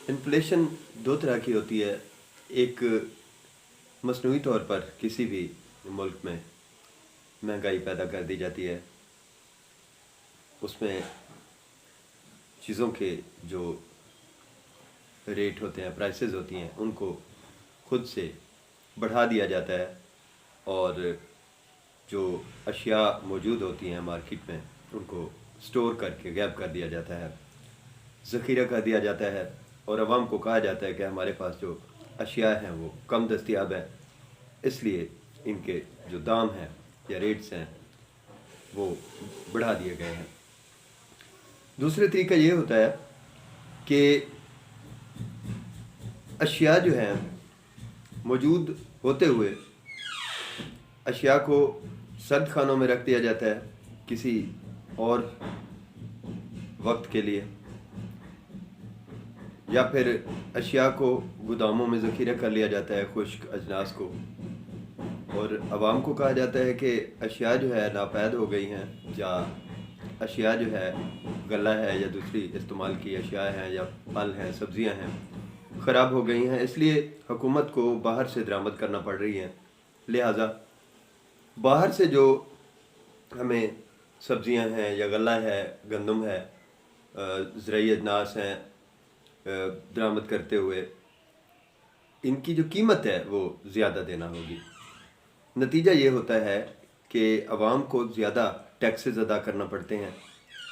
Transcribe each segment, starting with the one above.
Inflation दो तरह की होती है। एक मसनूई तौर पर किसी भी मुल्क में महंगाई पैदा कर दी जाती है, उसमें चीज़ों के जो रेट होते हैं, प्राइसेस होती हैं, उनको खुद से बढ़ा दिया जाता है और जो अशिया मौजूद होती हैं मार्केट में उनको स्टोर करके गैप कर दिया जाता है, ज़ख़ीरा कर दिया जाता है और आवाम को कहा जाता है कि हमारे पास जो अशिया हैं वो कम दस्तयाब हैं, इसलिए इनके जो दाम हैं या रेट्स हैं वो बढ़ा दिए गए हैं। दूसरा तरीका ये होता है कि अशिया जो हैं मौजूद होते हुए अशिया को सर्द खानों में रख दिया जाता है किसी और वक्त के लिए, या फिर अशिया को गोदामों में ज़ख़ीरा कर लिया जाता है खुश्क अजनास को, और आवाम को कहा जाता है कि अशिया जो है नापैद हो गई हैं, या अशिया जो है गला है या दूसरी इस्तेमाल की अशिया हैं या फल हैं, सब्ज़ियां हैं, ख़राब हो गई हैं, इसलिए हुकूमत को बाहर से दरामद करना पड़ रही हैं। लिहाजा बाहर से जो हमें सब्ज़ियां हैं या गला है, गंदम है, ज़रई अजनास हैं, दरामद करते हुए इनकी जो कीमत है वो ज़्यादा देना होगी। नतीजा ये होता है कि आवाम को ज़्यादा टैक्सेस अदा करना पड़ते हैं,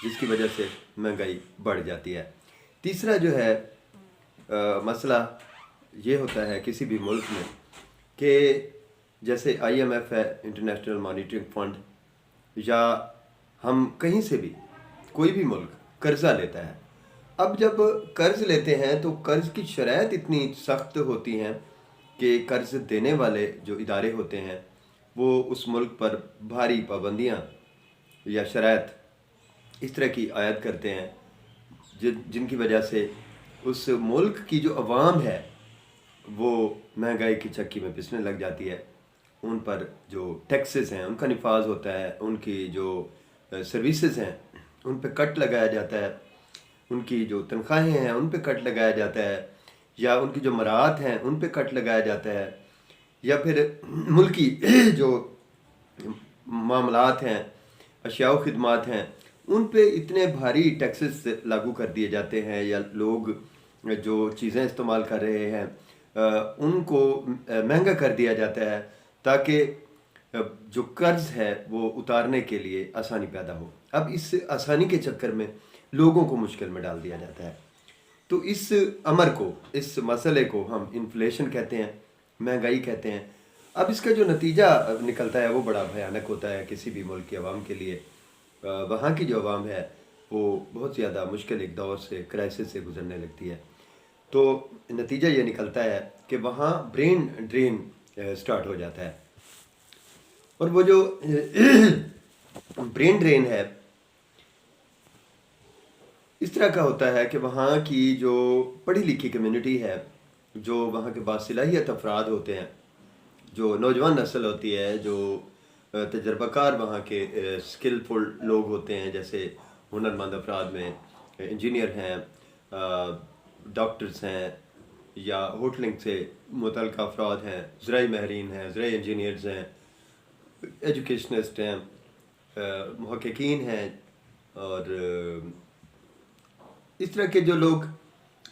जिसकी वजह से महंगाई बढ़ जाती है। तीसरा जो है मसला ये होता है किसी भी मुल्क में कि जैसे IMF है, इंटरनेशनल मॉनिटरिंग फंड, या हम कहीं से भी कोई भी मुल्क कर्ज़ा लेता है। अब जब कर्ज़ लेते हैं तो कर्ज़ की शरैत इतनी सख्त होती हैं कि कर्ज़ देने वाले जो इदारे होते हैं वो उस मुल्क पर भारी पाबंदियाँ या शरैत इस तरह की आयद करते हैं जिनकी वजह से उस मुल्क की जो अवाम है वो महंगाई की चक्की में पिसने लग जाती है। उन पर जो टैक्सेस हैं उनका निफाज होता है, उनकी जो सर्विसेज हैं उन पे कट लगाया जाता है, उनकी जो तनख्वाहें हैं उन पे कट लगाया जाता है, या उनकी जो मराहत हैं उन पे कट लगाया जाता है, या फिर मुल्की जो मामलात हैं, अशिया व खिदमात हैं, उन पे इतने भारी टैक्सेस लागू कर दिए जाते हैं, या लोग जो चीज़ें इस्तेमाल कर रहे हैं उनको महंगा कर दिया जाता है ताकि जो कर्ज़ है वो उतारने के लिए आसानी पैदा हो। अब इस आसानी के चक्कर में लोगों को मुश्किल में डाल दिया जाता है। तो इस अमर को, इस मसले को हम इन्फ्लेशन कहते हैं, महंगाई कहते हैं। अब इसका जो नतीजा निकलता है वो बड़ा भयानक होता है किसी भी मुल्क की आवाम के लिए। वहाँ की जो आवाम है वो बहुत ज़्यादा मुश्किल एक दौर से, क्राइसिस से गुजरने लगती है। तो नतीजा ये निकलता है कि वहाँ ब्रेन ड्रेन स्टार्ट हो जाता है, और वो जो ब्रेन ड्रेन है इस तरह का होता है कि वहाँ की जो पढ़ी लिखी कम्युनिटी है, जो वहाँ के बासलाहियत अफराद होते हैं, जो नौजवान नस्ल होती है, जो तजर्बाकार वहाँ के स्किलफुल लोग होते हैं, जैसे हुनरमंद अफराद में इंजीनियर हैं, डॉक्टर्स हैं, या होटलिंग से मुतल्लिक़ अफराद हैं, ज़राई माहिरीन हैं, ज़राई इंजीनियर्स हैं, एजुकेशनिस्ट हैं, मुहक्किकीन हैं, और इस तरह के जो लोग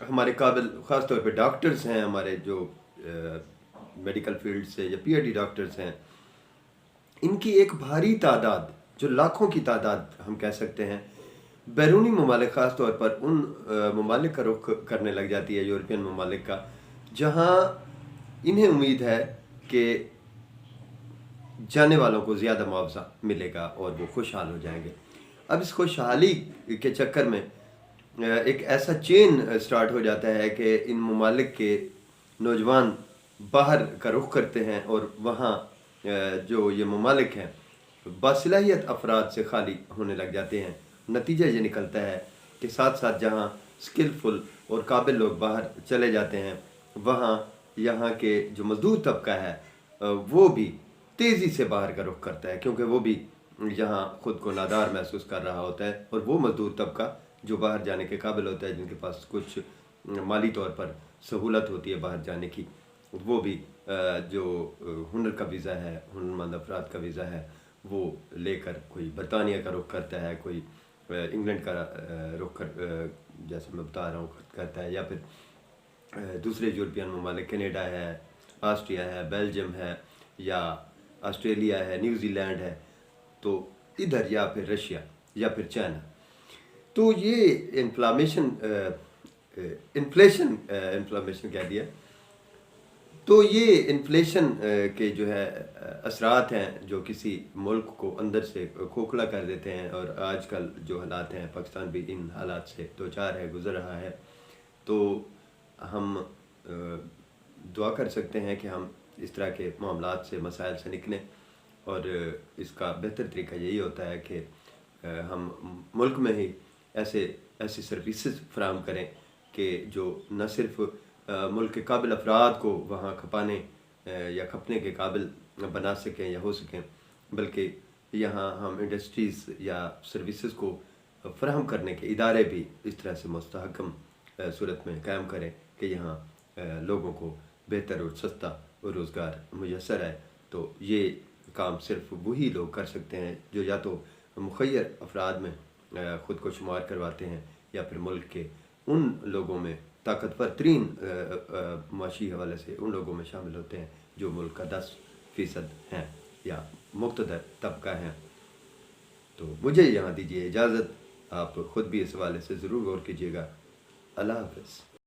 हमारे काबिल, ख़ास तौर पे डॉक्टर्स हैं, हमारे जो मेडिकल फील्ड से या PhD डॉक्टर्स हैं, इनकी एक भारी तादाद, जो लाखों की तादाद हम कह सकते हैं, बैरूनी ममालिक ख़ास तौर पर उन ममालिक का रुख करने लग जाती है, यूरोपियन ममालिक का, जहाँ इन्हें उम्मीद है कि जाने वालों को ज़्यादा मुआवजा मिलेगा और वो खुशहाल हो जाएंगे। अब इस खुशहाली के चक्कर में एक ऐसा चेन स्टार्ट हो जाता है कि इन ममालिक के नौजवान बाहर का रुख करते हैं, और वहाँ जो ये ममालिक हैं बासलाहियत अफराद से खाली होने लग जाते हैं। नतीजा ये निकलता है कि साथ साथ जहाँ स्किलफुल और काबिल लोग बाहर चले जाते हैं, वहाँ यहाँ के जो मज़दूर तबका है वो भी तेज़ी से बाहर का रुख करता है, क्योंकि वो भी यहाँ ख़ुद को नादार महसूस कर रहा होता है, और वो मज़दूर तबका जो बाहर जाने के काबिल होता है, जिनके पास कुछ مالی طور پر سہولت ہوتی ہے باہر جانے کی، وہ بھی جو ہنر کا ویزا ہے، ہنرمند افراد کا ویزا ہے، وہ لے کر کوئی برطانیہ کا رخ کرتا ہے، کوئی انگلینڈ کا رخ جیسے میں بتا رہا ہوں کرتا ہے، یا پھر دوسرے یورپین ممالک کینیڈا ہے، آسٹریا ہے، بیلجیم ہے، یا آسٹریلیا ہے، نیوزی لینڈ ہے، تو ادھر، یا پھر رشیا، یا پھر چائنا۔ تو یہ انفلیشن کہہ دیا، تو یہ انفلیشن کے جو ہے اثرات ہیں جو کسی ملک کو اندر سے کھوکھلا کر دیتے ہیں، اور آج کل جو حالات ہیں پاکستان بھی ان حالات سے دوچار ہے، گزر رہا ہے۔ تو ہم دعا کر سکتے ہیں کہ ہم اس طرح کے معاملات سے، مسائل سے نکلیں، اور اس کا بہتر طریقہ یہی ہوتا ہے کہ ہم ملک میں ہی ایسی سروسز فراہم کریں کہ جو نہ صرف ملک کے قابل افراد کو وہاں کھپانے یا کھپنے کے قابل بنا سکیں یا ہو سکیں، بلکہ یہاں ہم انڈسٹریز یا سروسز کو فراہم کرنے کے ادارے بھی اس طرح سے مستحکم صورت میں قائم کریں کہ یہاں لوگوں کو بہتر اور سستا اور روزگار میسر ہے۔ تو یہ کام صرف وہی لوگ کر سکتے ہیں جو یا تو مخیر افراد میں خود کو شمار کرواتے ہیں، یا پھر ملک کے ان لوگوں میں طاقتور ترین معاشی حوالے سے ان لوگوں میں شامل ہوتے ہیں جو ملک کا 10% ہیں یا مقتدر طبقہ ہیں۔ تو مجھے یہاں دیجیے اجازت، آپ خود بھی اس حوالے سے ضرور غور کیجیے گا۔ اللہ حافظ۔